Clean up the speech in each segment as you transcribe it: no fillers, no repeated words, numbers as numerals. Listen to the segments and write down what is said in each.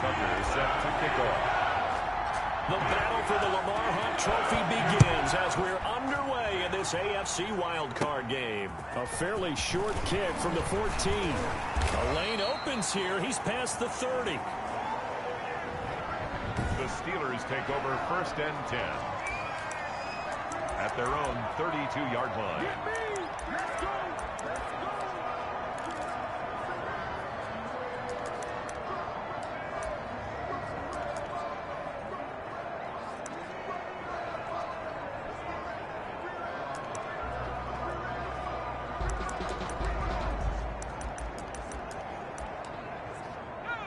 Tucker is set to kick off. The battle for the Lamar Hunt Trophy begins as we're underway in this AFC wildcard game. A fairly short kick from the 14. A lane opens here. He's past the 30. The Steelers take over 1st and 10 at their own 32-yard line. Let's go.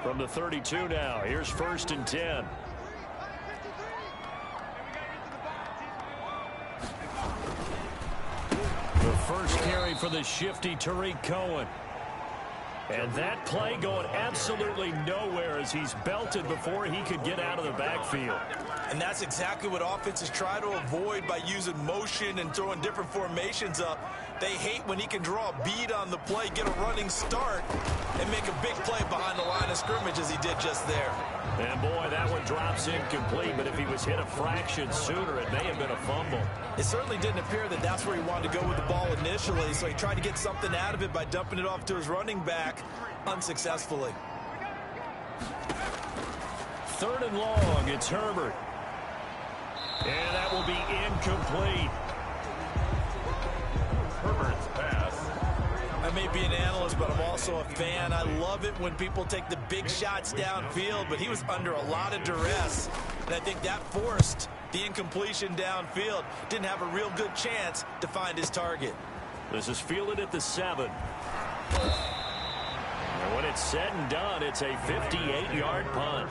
From the 32 now, here's 1st and 10. The first carry for the shifty Tariq Cohen. And that play going absolutely nowhere as he's belted before he could get out of the backfield. And that's exactly what offenses try to avoid by using motion and throwing different formations up. They hate when he can draw a bead on the play, get a running start, and make a big play behind the line of scrimmage as he did just there. And boy, that one drops incomplete, but if he was hit a fraction sooner, it may have been a fumble. It certainly didn't appear that that's where he wanted to go with the ball initially, so he tried to get something out of it by dumping it off to his running back unsuccessfully. 3rd and long, it's Herbert. And that will be incomplete. Herbert's pass. I may be an analyst, but I'm also a fan. I love it when people take the big shots downfield, but he was under a lot of duress. And I think that forced the incompletion downfield. Didn't have a real good chance to find his target. This is fielded at the 7. And when it's said and done, it's a 58-yard punt.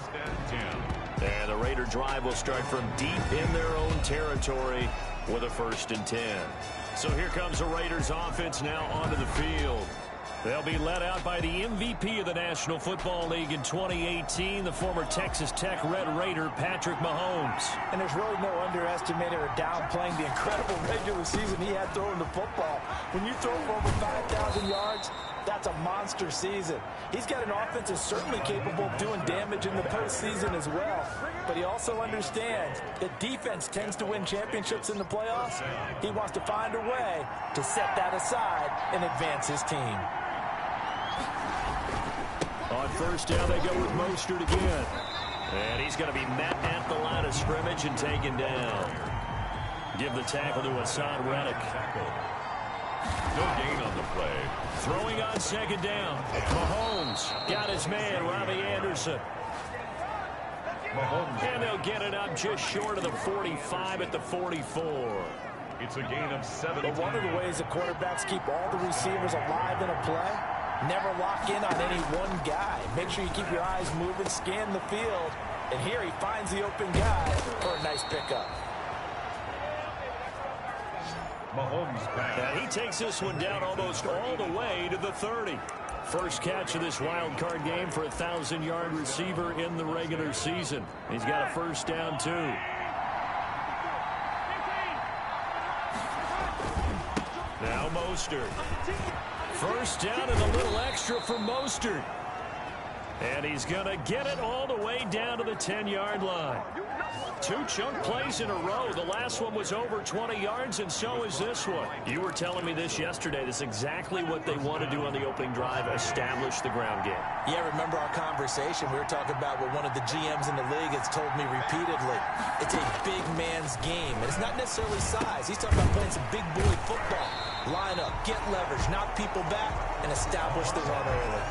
And the Raider drive will start from deep in their own territory with a 1st and 10. So here comes the Raiders offense now onto the field. They'll be led out by the MVP of the National Football League in 2018, the former Texas Tech Red Raider, Patrick Mahomes. And there's really no underestimating or downplaying the incredible regular season he had throwing the football. When you throw for over 5,000 yards, that's a monster season. He's got an offense that's certainly capable of doing damage in the postseason as well. But he also understands that defense tends to win championships in the playoffs. He wants to find a way to set that aside and advance his team. On 1st down, they go with Mostert again. And he's going to be met at the line of scrimmage and taken down. Give the tackle to Hassan Reddick. No gain on the play. Throwing on 2nd down. Mahomes got his man, Robbie Anderson. Mahomes. And they'll get it up just short of the 45 at the 44. It's a gain of 7. But one of the ways the quarterbacks keep all the receivers alive in a play, never lock in on any one guy. Make sure you keep your eyes moving, scan the field. And here he finds the open guy for a nice pickup. Mahomes pass. And he takes this one down almost all the way to the 30. First catch of this wild card game for a 1,000-yard receiver in the regular season. He's got a 1st down, too. Now Mostert. 1st down and a little extra for Mostert. And he's going to get it all the way down to the 10-yard line. 2 chunk plays in a row. The last one was over 20 yards, and so is this one. You were telling me this yesterday. This is exactly what they want to do on the opening drive, establish the ground game. Yeah, remember our conversation. We were talking about what one of the GMs in the league has told me repeatedly. It's a big man's game, and it's not necessarily size. He's talking about playing some big boy football. Line up, get leverage, knock people back, and establish the run early.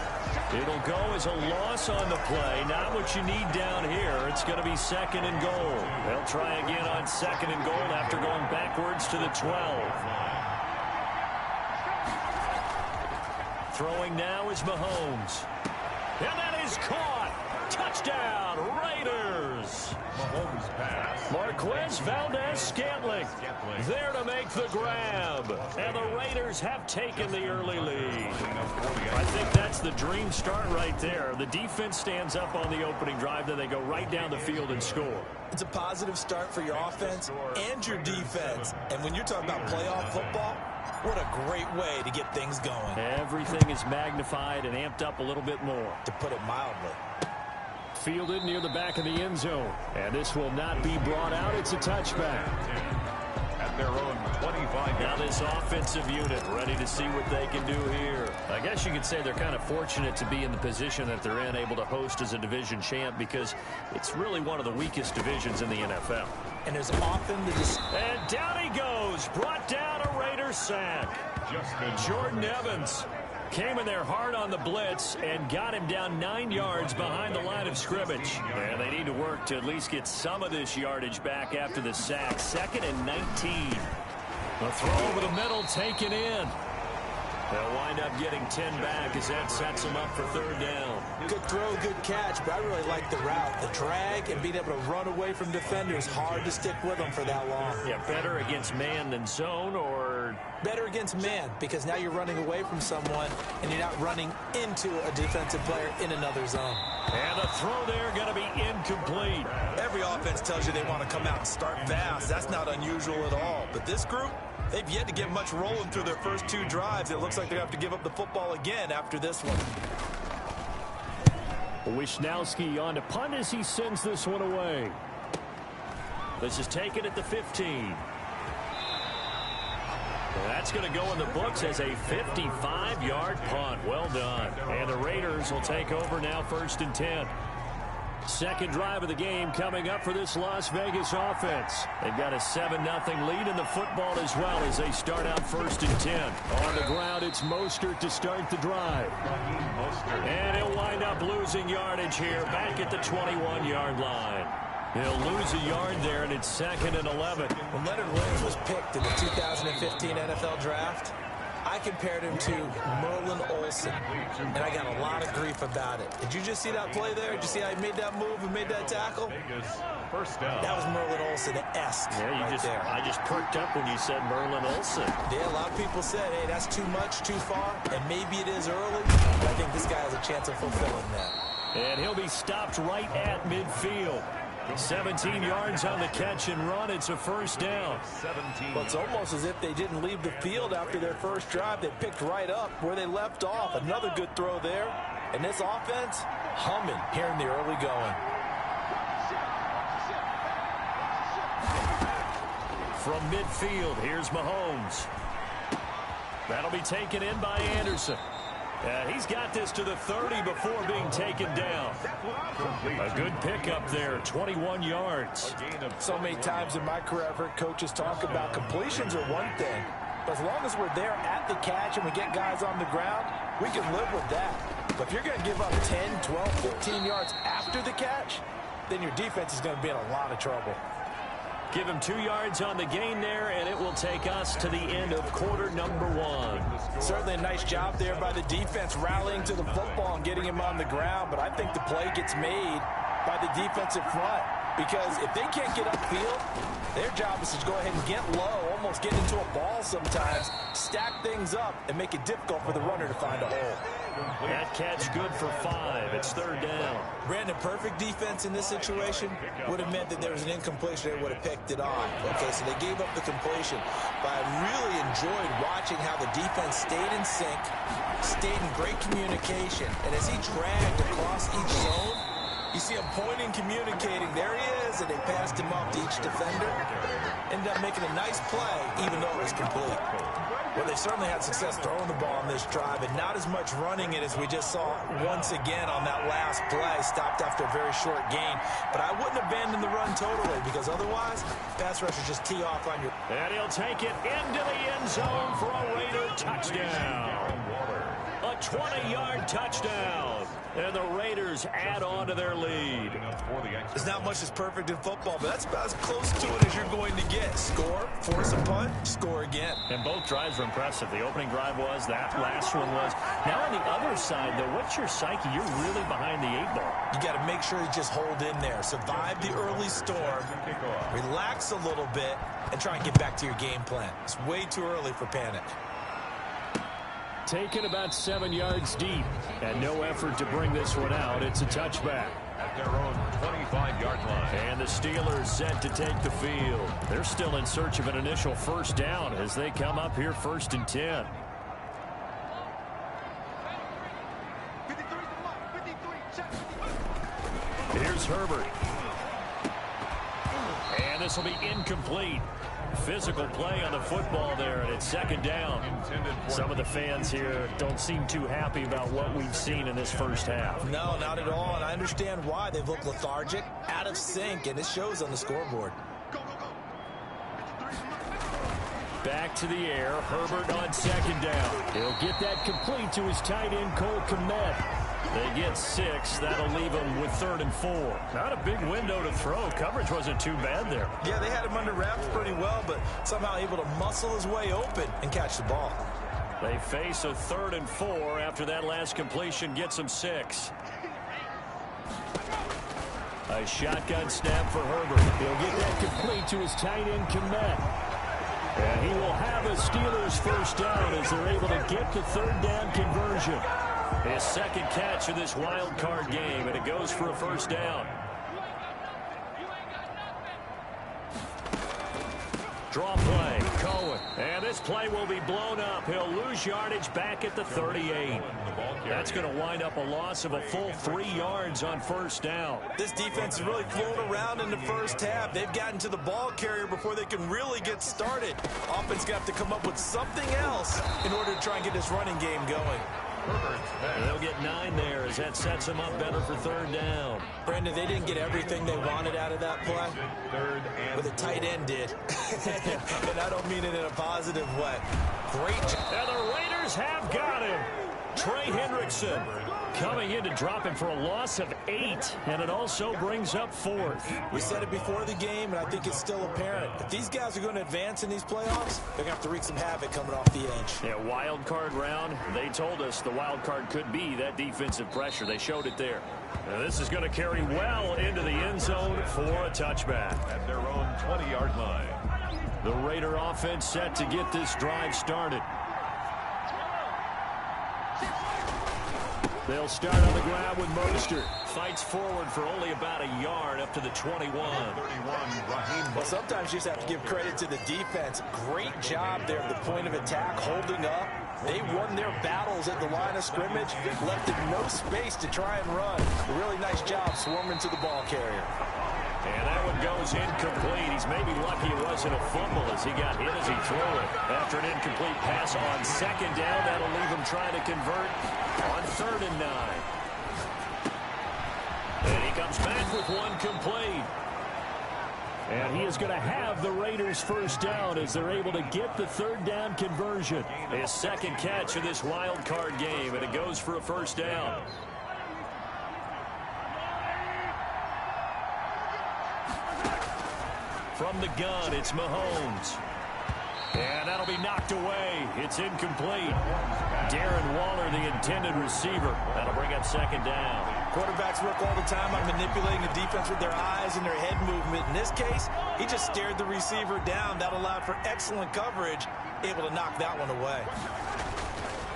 It'll go as a loss on the play. Not what you need down here. It's going to be 2nd and goal. They'll try again on 2nd and goal after going backwards to the 12. Throwing now is Mahomes. And that is caught. Touchdown, Raiders. Mahomes pass. Marquez Valdez-Scantling there to make the grab. And the Raiders have taken the early lead. I think that's the dream start right there. The defense stands up on the opening drive, then they go right down the field and score. It's a positive start for your offense and your defense. And when you're talking about playoff football, what a great way to get things going. Everything is magnified and amped up a little bit more. To put it mildly. fielded near the back of the end zone. And this will not be brought out. It's a touchback. At their own 25. Now this offensive unit ready to see what they can do here. I guess you could say they're kind of fortunate to be in the position that they're in, able to host as a division champ, because it's really one of the weakest divisions in the NFL. And there's often the... And down he goes. Brought down a Raiders sack. Jordan Evans came in there hard on the blitz and got him down 9 yards behind the line of scrimmage. And they need to work to at least get some of this yardage back after the sack. 2nd and 19. The throw over the middle taken in. They'll wind up getting 10 back as that sets them up for 3rd down. Good throw, good catch, but I really like the route. The drag and being able to run away from defenders. Hard to stick with them for that long. Yeah, better against man than zone, or... Better against man, because now you're running away from someone and you're not running into a defensive player in another zone. And the throw there going to be incomplete. Every offense tells you they want to come out and start fast. That's not unusual at all. But this group, they've yet to get much rolling through their first 2 drives. It looks like they have to give up the football again after this one. Wisnowski on to punt as he sends this one away. This is taken at the 15. That's going to go in the books as a 55-yard punt. Well done. And the Raiders will take over now, 1st and 10. Second drive of the game coming up for this Las Vegas offense. They've got a 7-0 lead in the football as well as they start out 1st and 10. On the ground, it's Mostert to start the drive. And he'll wind up losing yardage here back at the 21-yard line. He'll lose a yard there, and it's 2nd and 11. When Leonard Williams was picked in the 2015 NFL Draft, I compared him to Merlin Olsen, and I got a lot of grief about it. Did you just see that play there? Did you see how he made that move and made that tackle? First down. That was Merlin Olsen-esque. Yeah, I just perked up when you said Merlin Olsen. Yeah, a lot of people said, hey, that's too much, too far, and maybe it is early, but I think this guy has a chance of fulfilling that. And he'll be stopped right at midfield. 17 yards on the catch and run. It's a 1st down. 17. Well, it's almost as if they didn't leave the field after their first drive. They picked right up where they left off. Another good throw there. And this offense, humming here in the early going. From midfield, here's Mahomes. That'll be taken in by Anderson. He's got this to the 30 before being taken down. A good pickup there, 21 yards. So many times in my career, I've heard coaches talk about completions are one thing. But as long as we're there at the catch and we get guys on the ground, we can live with that. But if you're going to give up 10, 12, 15 yards after the catch, then your defense is going to be in a lot of trouble. Give him 2 yards on the gain there, and it will take us to the end of quarter number 1. Certainly a nice job there by the defense rallying to the football and getting him on the ground, but I think the play gets made by the defensive front, because if they can't get upfield, their job is to go ahead and get low, almost get into a ball sometimes, stack things up, and make it difficult for the runner to find a hole. That catch good for 5. It's 3rd down. Brandon, perfect defense in this situation would have meant that there was an incompletion. They would have picked it off. Okay, so they gave up the completion. But I really enjoyed watching how the defense stayed in sync, stayed in great communication. And as he dragged across each zone, you see him pointing, communicating. There he is, and they passed him off to each defender. Ended up making a nice play, even though it was complete. Well, they certainly had success throwing the ball on this drive, and not as much running it as we just saw once again on that last play. Stopped after a very short gain. But I wouldn't abandon the run totally, because otherwise, pass rushers just tee off on your... And he'll take it into the end zone for a Raider touchdown. A 20-yard touchdown. And the Raiders add on to their lead. There's not much that's perfect in football, but that's about as close to it as you're going to get. Score, force a punt, score again. And both drives were impressive. The opening drive was, that last one was. Now on the other side, though, what's your psyche? You're really behind the 8 ball. You got to make sure you just hold in there. Survive the early storm, relax a little bit, and try and get back to your game plan. It's way too early for panic. Taken about 7 yards deep, and no effort to bring this one out. It's a touchback. At their own 25-yard line. And the Steelers set to take the field. They're still in search of an initial 1st down as they come up here 1st and 10. Here's Herbert. And this will be incomplete. Physical play on the football there, and it's second down. Some of the fans here don't seem too happy about what we've seen in this first half. No, not at all, and I understand why. They've looked lethargic, out of sync, and it shows on the scoreboard. Back to the air. Herbert on second down. He'll get that complete to his tight end, Cole Kmet. They get 6. That'll leave him with 3rd and 4. Not a big window to throw. Coverage wasn't too bad there. Yeah, they had him under wraps pretty well, but somehow able to muscle his way open and catch the ball. They face a 3rd and 4 after that last completion gets them 6. A shotgun snap for Herbert. He'll get that complete to his tight end, Kmet. And he will have a Steelers first down as they're able to get the 3rd down conversion. His second catch of this wild card game, and it goes for a first down. Draw play, Cohen. And this play will be blown up. He'll lose yardage back at the 38. That's going to wind up a loss of a full 3 yards on first down. This defense has really flown around in the first half. They've gotten to the ball carrier before they can really get started. Offense got to come up with something else in order to try and get this running game going. They'll get 9 there as that sets them up better for 3rd down. Brandon, they didn't get everything they wanted out of that play, but the tight end did. And I don't mean it in a positive way. Great job. And the Raiders have got him. Trey Hendrickson coming in to drop him for a loss of 8, and it also brings up 4th. We said it before the game, and I think it's still apparent. If these guys are going to advance in these playoffs, they're going to have to wreak some havoc coming off the edge. Yeah, wild card round. They told us the wild card could be that defensive pressure. They showed it there. Now this is going to carry well into the end zone for a touchback. At their own 20-yard line. The Raider offense set to get this drive started. They'll start on the ground with Mostert. Fights forward for only about a yard up to the 21. Well, sometimes you just have to give credit to the defense. Great job there at the point of attack, holding up. They won their battles at the line of scrimmage, left them no space to try and run. A really nice job swarming to the ball carrier. And that one goes incomplete. He's maybe lucky it wasn't a fumble as he got hit as he threw it. After an incomplete pass on second down, that'll leave him trying to convert on 3rd and 9. And he comes back with one complete. And he is going to have the Raiders first down as they're able to get the 3rd down conversion. His second catch of this wild card game, and it goes for a first down. From the gun, it's Mahomes. And that'll be knocked away. It's incomplete. Darren Waller, the intended receiver. That'll bring up second down. Quarterbacks work all the time on manipulating the defense with their eyes and their head movement. In this case, he just stared the receiver down. That allowed for excellent coverage, able to knock that one away.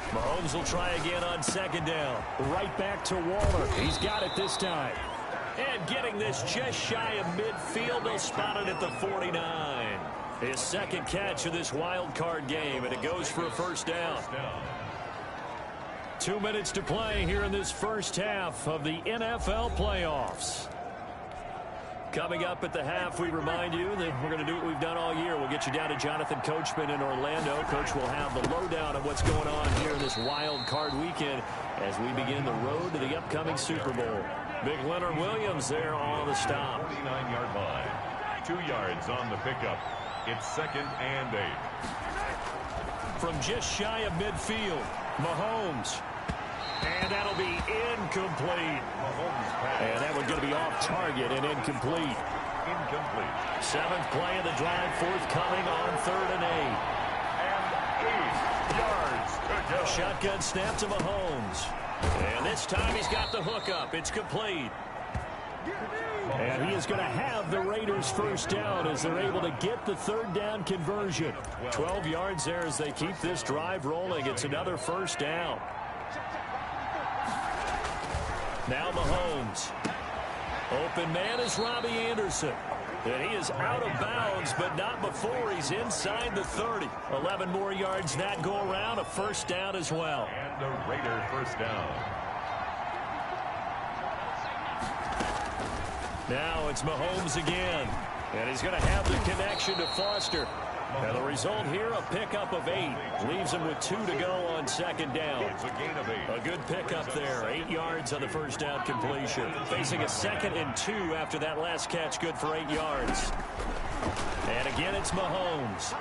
Mahomes will try again on second down. Right back to Waller. He's got it this time. And getting this just shy of midfield, they'll spot it at the 49. His second catch of this wild card game, and it goes for a first down. 2 minutes to play here in this first half of the NFL playoffs. Coming up at the half, we remind you that we're going to do what we've done all year. We'll get you down to Jonathan Coachman in Orlando. Coach will have the lowdown of what's going on here in this wild card weekend as we begin the road to the upcoming Super Bowl. Big Leonard Williams there on the stop. 49-yard line. 2 yards on the pickup. It's 2nd and 8. From just shy of midfield, Mahomes. And that'll be incomplete. And that one's going to be off target and incomplete. Incomplete. 7th play of the drive, forthcoming on 3rd and 8. And 8 yards to go. Shotgun snap to Mahomes. And this time he's got the hookup. It's complete. And he is going to have the Raiders first down as they're able to get the 3rd down conversion. 12 yards there as they keep this drive rolling. It's another first down. Now Mahomes. Open man is Robbie Anderson. And he is out of bounds, but not before he's inside the 30. 11 more yards that go around, a first down as well. And the Raider first down. Now it's Mahomes again. And he's going to have the connection to Foster. And the result here, a pickup of 8. Leaves him with 2 to go on second down. It's a gain of 8. A good pickup there. 8 yards on the first down completion. Facing a 2nd and 2 after that last catch, good for 8 yards. And again, it's Mahomes.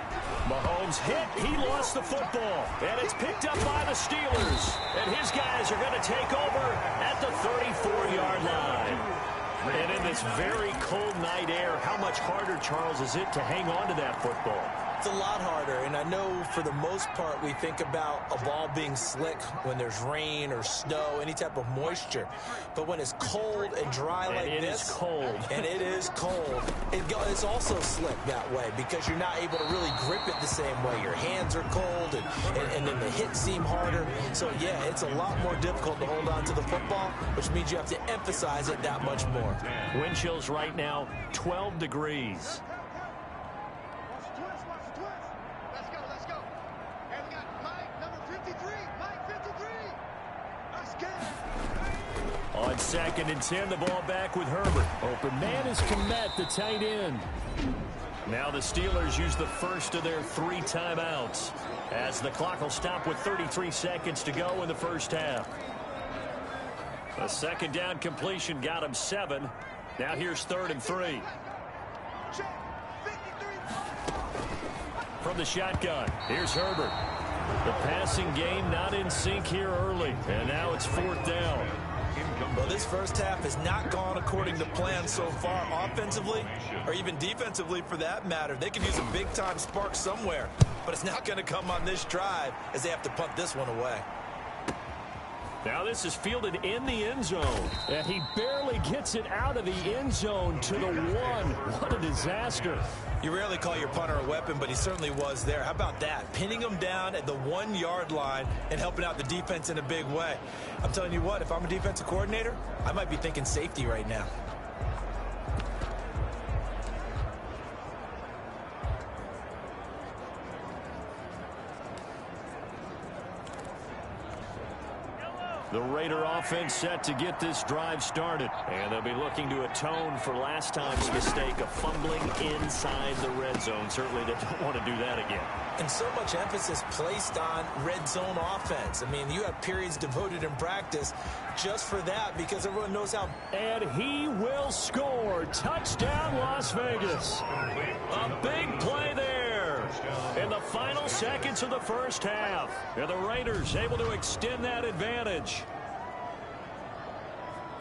Mahomes hit. He lost the football. And it's picked up by the Steelers. And his guys are going to take over at the 34-yard line. And in this very cold night air, how much harder, Charles, is it to hang on to that football? It's a lot harder, and I know for the most part we think about a ball being slick when there's rain or snow, any type of moisture. But when it's cold and dry like this, it is cold. And it is cold, it's also slick that way because you're not able to really grip it the same way. Your hands are cold, and then the hits seem harder. So, yeah, it's a lot more difficult to hold on to the football, which means you have to emphasize it that much more. Wind chills right now, 12 degrees. On 2nd and 10, the ball back with Herbert. Open man is Kmet, the tight end. Now the Steelers use the first of their 3 timeouts as the clock will stop with 33 seconds to go in the first half. A 2nd down completion got him 7. Now here's 3rd and 3. From the shotgun, here's Herbert. The passing game not in sync here early, and now it's 4th down. Well, this first half has not gone according to plan so far offensively or even defensively for that matter. They could use a big-time spark somewhere, but it's not going to come on this drive as they have to punt this one away. Now this is fielded in the end zone, and he barely gets it out of the end zone to the 1. What a disaster. You rarely call your punter a weapon, but he certainly was there. How about that? Pinning him down at the 1-yard line and helping out the defense in a big way. I'm telling you what, if I'm a defensive coordinator, I might be thinking safety right now. The Raider offense set to get this drive started. And they'll be looking to atone for last time's mistake of fumbling inside the red zone. Certainly they don't want to do that again. And so much emphasis placed on red zone offense. I mean, you have periods devoted in practice just for that because everyone knows how. And he will score. Touchdown, Las Vegas. A big play there in the final seconds of the first half. And the Raiders able to extend that advantage.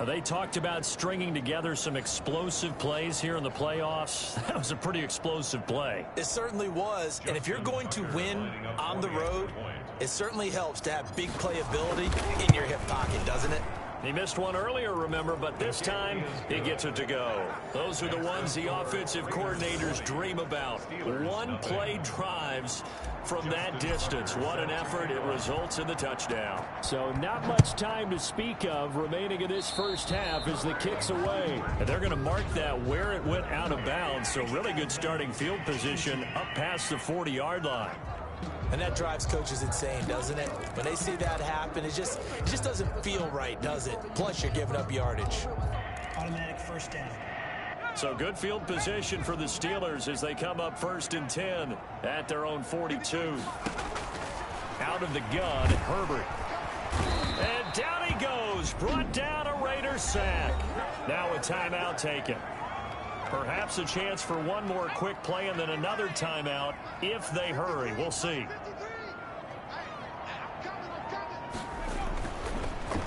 They talked about stringing together some explosive plays here in the playoffs. That was a pretty explosive play. It certainly was. And if you're going to win on the road, it certainly helps to have big playability in your hip pocket, doesn't it? He missed one earlier, remember, but this time he gets it to go. Those are the ones the offensive coordinators dream about. One-play drives from that distance. What an effort. It results in the touchdown. So not much time to speak of remaining in this first half as the kick's away. And they're going to mark that where it went out of bounds. So really good starting field position up past the 40-yard line. And that drives coaches insane, doesn't it? When they see that happen, it just doesn't feel right, does it? Plus, you're giving up yardage. Automatic first down. So good field position for the Steelers as they come up 1st and 10 at their own 42. Out of the gun, Herbert. And down he goes. Brought down a Raider sack. Now a timeout taken. Perhaps a chance for one more quick play and then another timeout if they hurry. We'll see.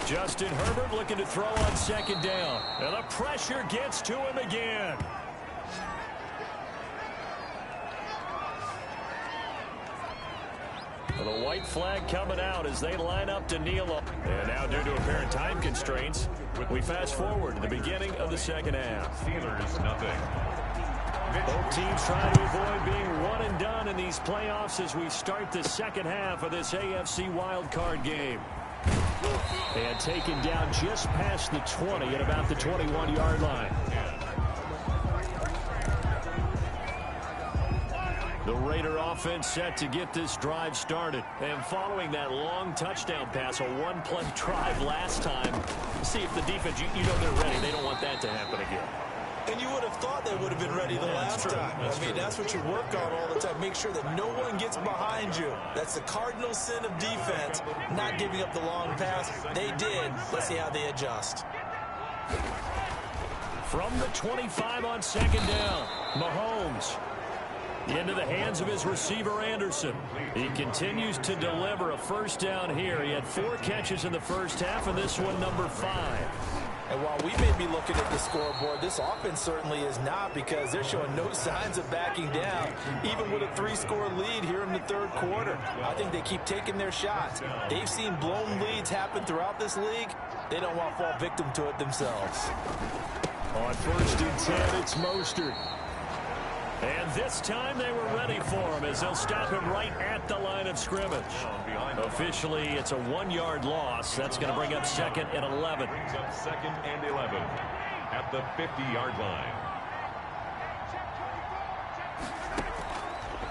Justin Herbert looking to throw on 2nd down. And the pressure gets to him again. The white flag coming out as they line up to kneel up. And now due to apparent time constraints, we fast forward to the beginning of the second half. Steelers, nothing. Both teams trying to avoid being one and done in these playoffs as we start the second half of this AFC wildcard game. And taken down just past the 20 at about the 21-yard line. The Raider offense set to get this drive started. And following that long touchdown pass, a one-play drive last time, see if the defense, you know they're ready. They don't want that to happen again. And you would have thought they would have been ready the last time. I mean, that's what you work on all the time. Make sure that no one gets behind you. That's the cardinal sin of defense, not giving up the long pass. They did. Let's see how they adjust. From the 25 on second down, Mahomes into the hands of his receiver, Anderson. He continues to deliver a first down here. He had 4 catches in the first half, and this one number 5. And while we may be looking at the scoreboard, this offense certainly is not, because they're showing no signs of backing down, even with a 3-score lead here in the third quarter. I think they keep taking their shots. They've seen blown leads happen throughout this league. They don't want to fall victim to it themselves. On first and 10, it's Mostert. And this time they were ready for him, as they'll stop him right at the line of scrimmage. Officially, it's a 1-yard loss. That's going to bring up second and 11. Brings up second and 11 at the 50-yard line.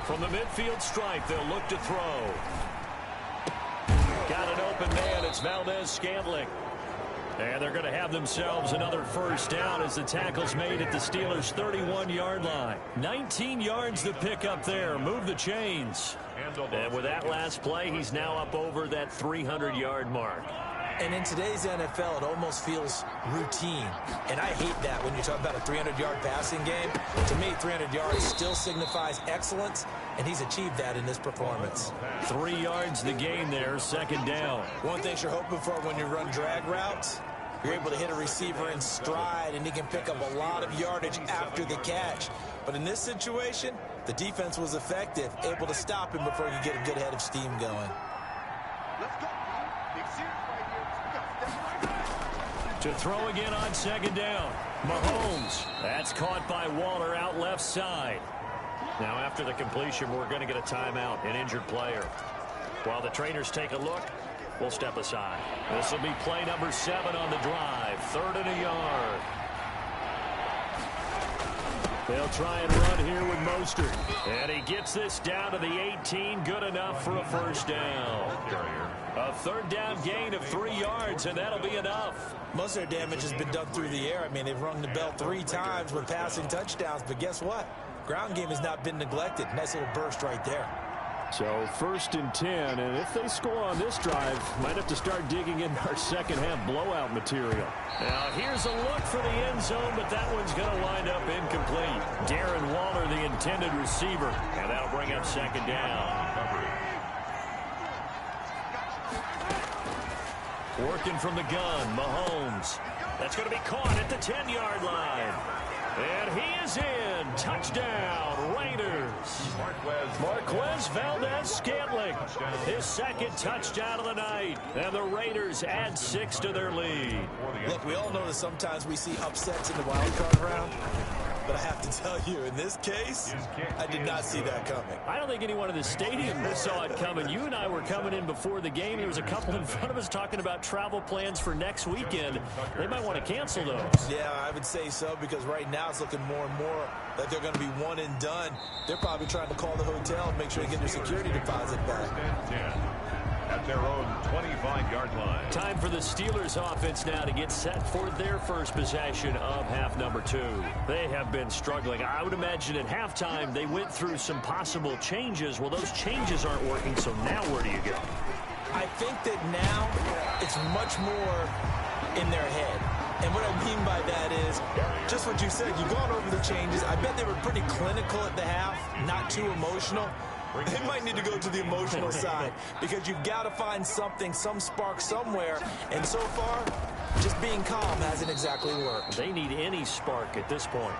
From the midfield stripe, they'll look to throw. Got an open man. It's Valdez-Scantling. And they're going to have themselves another first down as the tackle's made at the Steelers' 31-yard line. 19 yards to pick up there. Move the chains. And with that last play, he's now up over that 300-yard mark. And in today's NFL, it almost feels routine. And I hate that when you talk about a 300-yard passing game. To me, 300 yards still signifies excellence, and he's achieved that in this performance. 3 yards the gain there, second down. One thing you're hoping for when you run drag routes, you're able to hit a receiver in stride, and he can pick up a lot of yardage after the catch. But in this situation, the defense was effective, able to stop him before he could get a good head of steam going. To throw again on second down. Mahomes. That's caught by Waller out left side. Now after the completion, we're going to get a timeout, an injured player. While the trainers take a look, we'll step aside. This will be play number 7 on the drive. 3rd and a yard. They'll try and run here with Mostert. And he gets this down to the 18. Good enough for a first down. A 3rd down gain of 3 yards, and that'll be enough. Most of their damage has been done through the air. I mean, they've rung the bell 3 times with passing touchdowns, but guess what? Ground game has not been neglected. Nice little burst right there. So 1st and 10, and if they score on this drive, might have to start digging in our second half blowout material. Now here's a look for the end zone, but that one's going to wind up incomplete. Darren Waller, the intended receiver, and that'll bring up second down. Working from the gun, Mahomes. That's going to be caught at the 10-yard line. And he is in. Touchdown, Raiders. Marquez Valdez-Scantling. His 2nd touchdown of the night. And the Raiders add 6 to their lead. Look, we all know that sometimes we see upsets in the wild card round. But I have to tell you, in this case, I did not see that coming. I don't think anyone in the stadium saw it coming. You and I were coming in before the game. There was a couple in front of us talking about travel plans for next weekend. They might want to cancel those. Yeah, I would say so, because right now it's looking more and more like they're going to be one and done. They're probably trying to call the hotel and make sure they get their security deposit back. At their own 25-yard line. Time for the Steelers offense now to get set for their first possession of half number 2. They have been struggling. I would imagine at halftime they went through some possible changes. Well, those changes aren't working, so now where do you go? I think that now it's much more in their head. And what I mean by that is just what you said. You've gone over the changes. I bet they were pretty clinical at the half, not too emotional. They might need to go to the emotional side, because you've got to find something, some spark somewhere. And so far, just being calm hasn't exactly worked. They need any spark at this point.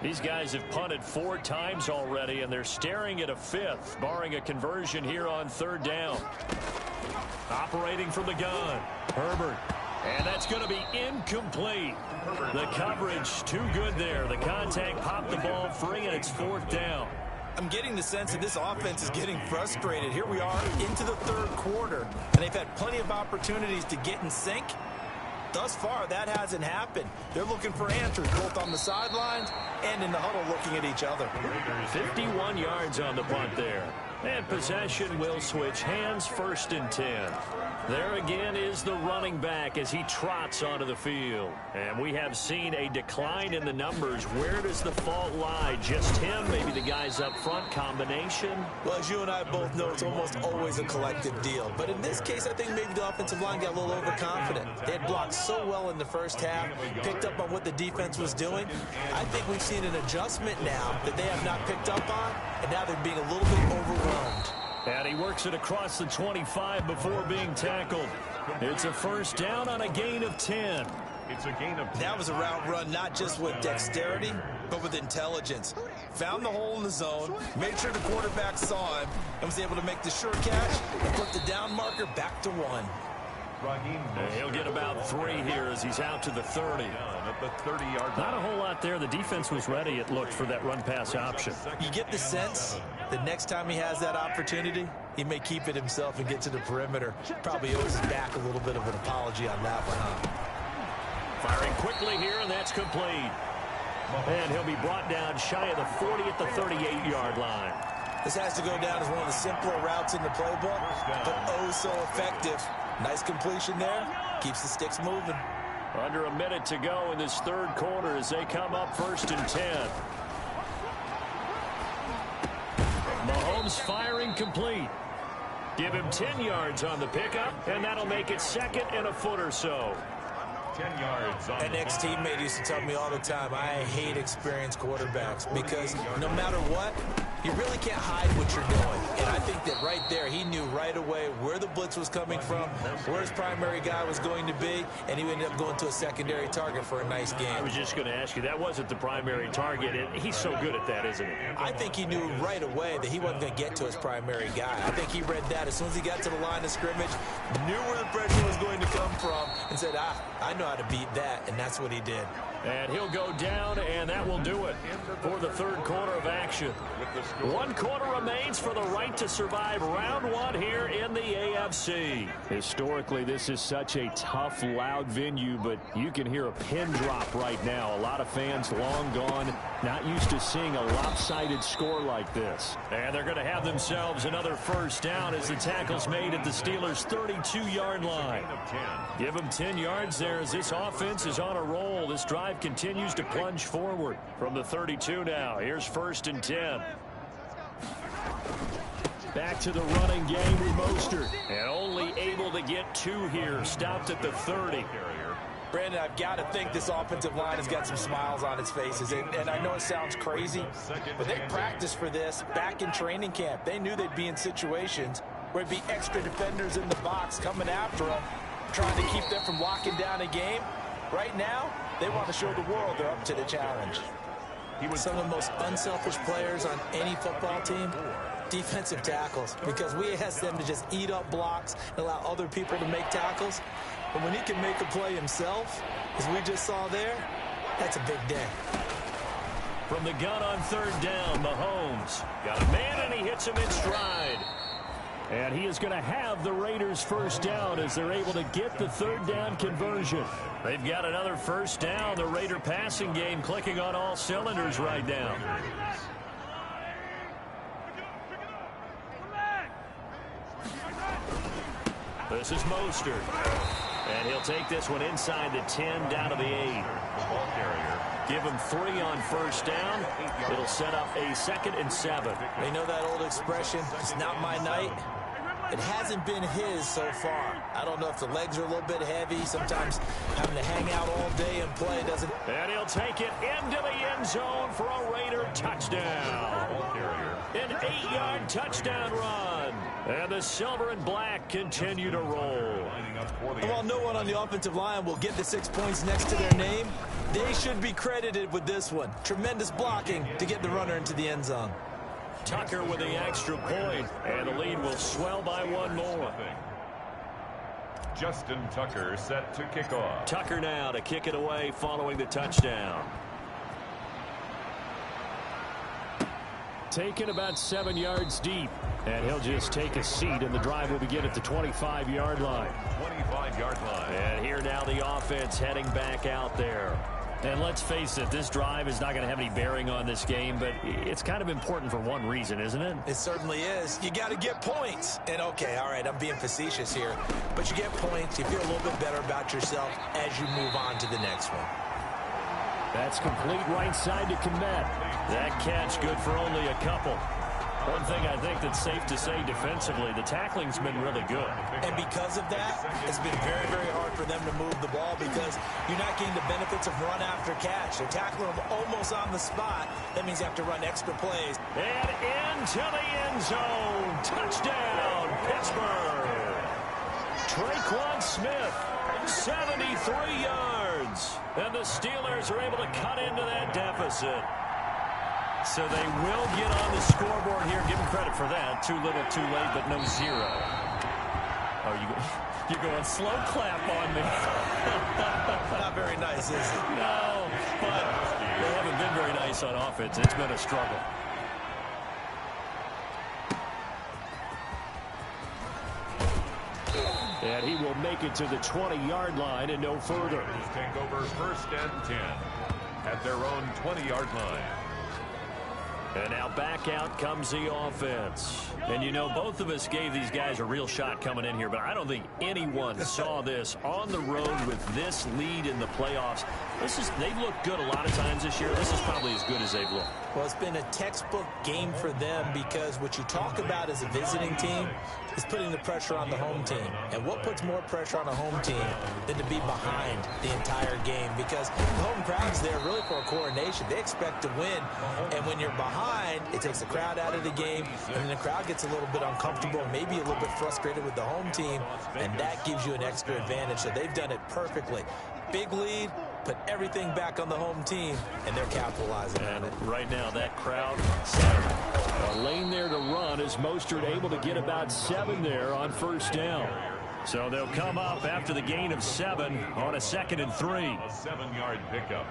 These guys have punted 4 times already, and they're staring at a 5th, barring a conversion here on 3rd down. Operating from the gun, Herbert. And that's going to be incomplete. The coverage too good there. The contact popped the ball free, and it's 4th down. I'm getting the sense that this offense is getting frustrated. Here we are into the 3rd quarter, and they've had plenty of opportunities to get in sync. Thus far, that hasn't happened. They're looking for answers, both on the sidelines and in the huddle looking at each other. 51 yards on the punt there. And possession will switch hands, 1st and 10. There again is the running back as he trots onto the field. And we have seen a decline in the numbers. Where does the fault lie? Just him? Maybe the guys up front? Combination? Well, as you and I both know, it's almost always a collective deal. But in this case, I think maybe the offensive line got a little overconfident. They had blocked so well in the first half, picked up on what the defense was doing. I think we've seen an adjustment now that they have not picked up on, and now they're being a little bit overwhelmed. And he works it across the 25 before being tackled. It's a 1st down on a gain of 10. It's a gain of 10. That was a route run not just with dexterity, but with intelligence. Found the hole in the zone, made sure the quarterback saw him, and was able to make the sure catch and put the down marker back to 1. And he'll get about 3 here as he's out to the 30. At the 30-yard line. Not a whole lot there. The defense was ready, it looked, for that run-pass option. You get the sense that next time he has that opportunity, he may keep it himself and get to the perimeter. Probably owes his back a little bit of an apology on that one, huh? Firing quickly here, and that's complete. And he'll be brought down shy of the 40 at the 38-yard line. This has to go down as one of the simpler routes in the playbook, but oh so effective. Nice completion there. Keeps the sticks moving. Under a minute to go in this 3rd quarter as they come up 1st and 10. Mahomes firing complete. Give him 10 yards on the pickup, and that'll make it 2nd and a foot or so. 10 yards on An ex-teammate used to tell me all the time, I hate experienced quarterbacks because no matter what, you really can't hide what you're doing. And I think that right there, he knew right away where the blitz was coming from, where his primary guy was going to be, and he ended up going to a secondary target for a nice game. I was just going to ask you, that wasn't the primary target. He's so good at that, isn't he? I think he knew right away that he wasn't going to get to his primary guy. I think he read that as soon as he got to the line of scrimmage, knew where the pressure was going to come from, and said, I know how to beat that, and that's what he did. And he'll go down, and that will do it for the 3rd quarter of action. 1 quarter remains for the right to survive round 1 here in the AFC. Historically, this is such a tough, loud venue, but you can hear a pin drop right now. A lot of fans long gone, not used to seeing a lopsided score like this. And they're going to have themselves another 1st down as the tackle's made at the Steelers' 32-yard line. Give them 10 yards there as this offense is on a roll. This drive continues to plunge forward from the 32 now. Here's 1st and 10. Back to the running game with Mostert. And only able to get 2 here. Stopped at the 30. Brandon, I've got to think this offensive line has got some smiles on its faces. And I know it sounds crazy, but they practiced for this back in training camp. They knew they'd be in situations where it'd be extra defenders in the box coming after them, trying to keep them from locking down a game. Right now, they want to show the world they're up to the challenge. He was some of the most unselfish players on any football team. Defensive tackles, because we ask them to just eat up blocks and allow other people to make tackles. But when he can make a play himself, as we just saw there, that's a big day. From the gun on 3rd down, Mahomes got a man, and he hits him in stride. And he is going to have the Raiders' 1st down as they're able to get the 3rd down conversion. They've got another 1st down. The Raider passing game clicking on all cylinders right now. This is Mostert. And he'll take this one inside the 10, down to the 8. Give him 3 on 1st down. It'll set up a 2nd and 7. They know that old expression, it's not my night. It hasn't been his so far. I don't know if the legs are a little bit heavy. Sometimes having to hang out all day and play doesn't. And he'll take it into the end zone for a Raider touchdown. An 8-yard touchdown run. And the silver and black continue to roll. And while no one on the offensive line will get the 6 points next to their name, they should be credited with this one. Tremendous blocking to get the runner into the end zone. Tucker with the extra point, and the lead will swell by 1 more. Justin Tucker set to kick off. Tucker now to kick it away following the touchdown. Taken about 7 yards deep, and he'll just take a seat, and the drive will begin at the 25-yard line. 25-yard line. And here now the offense heading back out there. And let's face it, this drive is not going to have any bearing on this game, but it's kind of important for one reason, isn't it? It certainly is. You got to get points. And, okay, all right, I'm being facetious here. But you get points, you feel a little bit better about yourself as you move on to the next one. That's complete right side to Komet. That catch good for only a couple. One thing I think that's safe to say defensively, the tackling's been really good. And because of that, it's been very, very hard for them to move the ball because you're not getting the benefits of run after catch. They're tackling them almost on the spot. That means you have to run extra plays. And into the end zone. Touchdown, Pittsburgh. Traquan Smith, 73 yards. And the Steelers are able to cut into that deficit. So they will get on the scoreboard here. Give them credit for that. Too little, too late, but no zero. Oh, you're going slow clap on me. Not very nice, is it? No, but they haven't been very nice on offense. It's been a struggle. And he will make it to the 20-yard line and no further. Take over 1st and 10 at their own 20-yard line. And now back out comes the offense. And, you know, both of us gave these guys a real shot coming in here, but I don't think anyone saw this on the road with this lead in the playoffs. They've looked good a lot of times this year. This is probably as good as they've looked. Well, it's been a textbook game for them because what you talk about as a visiting team is putting the pressure on the home team. And what puts more pressure on a home team than to be behind the entire game? Because the home crowd's there really for a coronation. They expect to win. And when you're behind, it takes the crowd out of the game. And then the crowd gets a little bit uncomfortable, maybe a little bit frustrated with the home team. And that gives you an extra advantage. So they've done it perfectly. Big lead. Put everything back on the home team, and they're capitalizing on it. Right now, that crowd, a lane there to run as Mostert able to get about 7 there on 1st down. So they'll come up after the gain of 7 on a 2nd and 3. A 7-yard pickup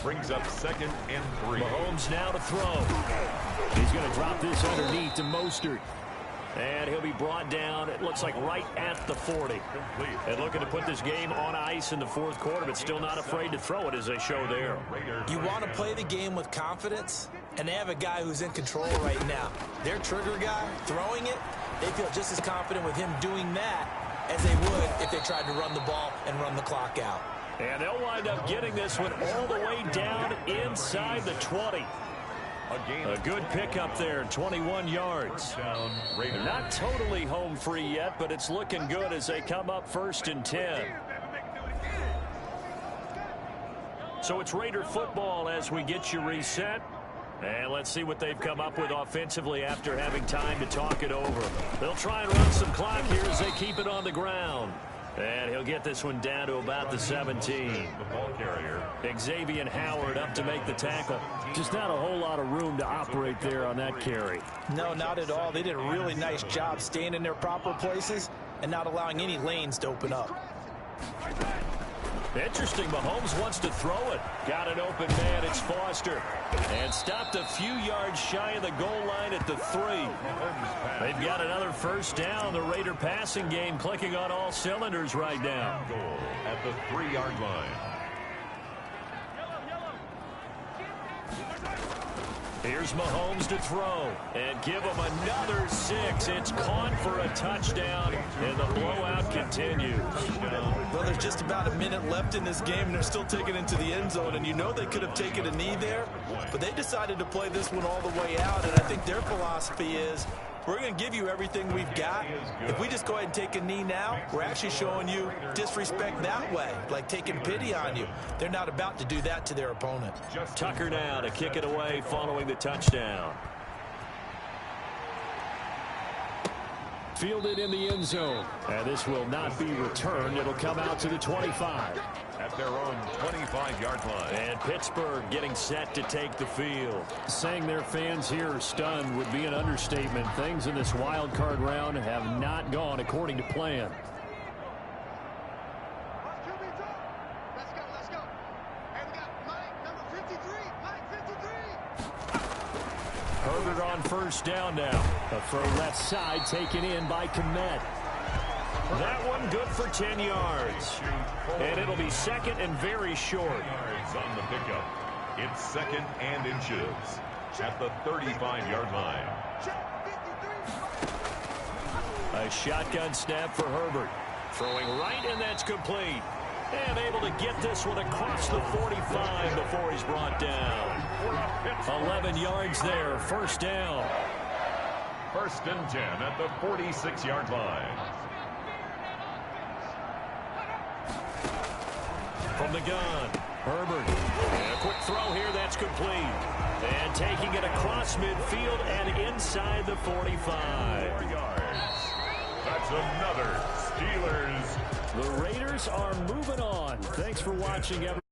brings up 2nd and 3. Mahomes now to throw. He's going to drop this underneath to Mostert. And he'll be brought down, it looks like right at the 40. And looking to put this game on ice in the 4th quarter, but still not afraid to throw it as they show there. You want to play the game with confidence, and they have a guy who's in control right now. Their trigger guy, throwing it, they feel just as confident with him doing that as they would if they tried to run the ball and run the clock out. And they'll wind up getting this one all the way down inside the 20. A good pickup there, 21 yards. Not totally home free yet, but it's looking good as they come up 1st and 10. So it's Raider football as we get you reset. And let's see what they've come up with offensively after having time to talk it over. They'll try and run some clock here as they keep it on the ground. And he'll get this one down to about the 17. The ball carrier. Xavier Howard up to make the tackle. Just not a whole lot of room to operate there on that carry. No, not at all. They did a really nice job staying in their proper places and not allowing any lanes to open up. Interesting. Mahomes wants to throw it. Got an open man. It's Foster. And stopped a few yards shy of the goal line at the 3. They've got another 1st down. The Raider passing game clicking on all cylinders right now. Goal at the 3-yard line. Here's Mahomes to throw and give him another 6. It's caught for a touchdown, and the blowout continues. Well, there's just about a minute left in this game, and they're still taking it into the end zone. And you know they could have taken a knee there, but they decided to play this one all the way out. And I think their philosophy is, we're going to give you everything we've got. If we just go ahead and take a knee now, we're actually showing you disrespect that way, like taking pity on you. They're not about to do that to their opponent. Tucker now to kick it away following the touchdown. Fielded in the end zone. And this will not be returned. It'll come out to the 25. At their own 25-yard line. And Pittsburgh getting set to take the field. Saying their fans here are stunned would be an understatement. Things in this wild card round have not gone according to plan. Herbert on 1st down now. A throw left side taken in by Komet. That one good for 10 yards. And it'll be second and very short. Yards on the pickup. It's second and inches at the 35-yard line. A shotgun snap for Herbert. Throwing right, and that's complete. And able to get this one across the 45 before he's brought down. 11 yards there, first down. First and 10 at the 46-yard line. From the gun, Herbert. And a quick throw here, that's complete. And taking it across midfield and inside the 45. 4 yards. That's another Steelers. The Raiders are moving on. Thanks for watching, everyone.